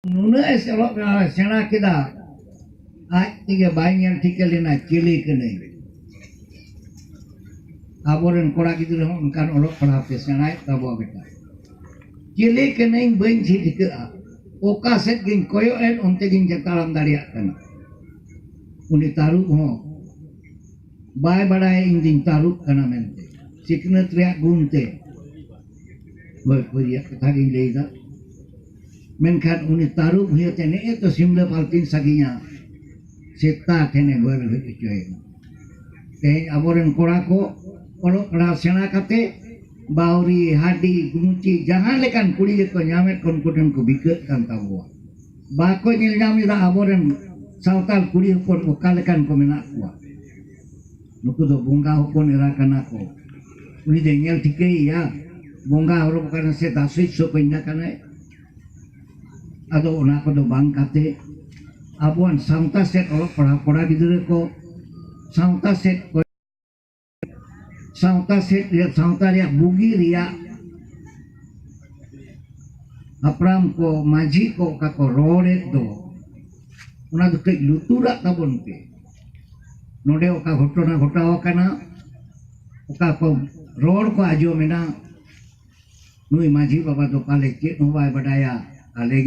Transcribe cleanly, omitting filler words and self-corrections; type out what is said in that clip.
नुना सेना केदा आज तेगे बाय नेल ठीक लेना चिली कने आबोरेन कोड़ा गिद्रा उनकान ओलो पढ़ा पे सेनाय तबो बेटा चिली कने बइन छि ठिका ओका सेट गिन कोयो एन उनते गिन जताराम दाड़िया कना उनी तारुब हो बाय बड़ाय इन दिन तारुब कना मेनते सिकनत रे गुनते बोय कोरिया कथा गिन लेदा मेनखान उनी तारुब हुयते ने तो सिमले पालतीन सगिया सेता ठेने गोल होय ते आबोरेन कोड़ा को ओलो पढ़ा सेना काते बावरी हाडी गुमुची जहां लेकान कुड़ी को ᱧᱟᱢᱮ कोन को बिकत कान ताबुआ बाको ᱧᱮᱞ ᱧᱟᱢᱮदा आबोरेन सावताल कुड़ी होपन ओका लेकान को मेना कुआ नुकु दो बोंगा होपन एरा काना को उनी दे ᱧᱮल ठिकैया बोंगा हरो काना से दासुई सो पैना काना आदो ओना को दो बांग काते आबोन सावता सेट ओलो पढ़ा पढ़ा गिदरे को सावता सेट को सावता सेट सावता रे बुगी रिया अपराम को माझी को का को रोड़े दो उना दो कई लुतुरा ताबन पे नोडे ओका घटना घटाव काना ओका को रोड़ को आजो मेना नुई माझी बाबा तो पाले चेत हो बाय बडाया आले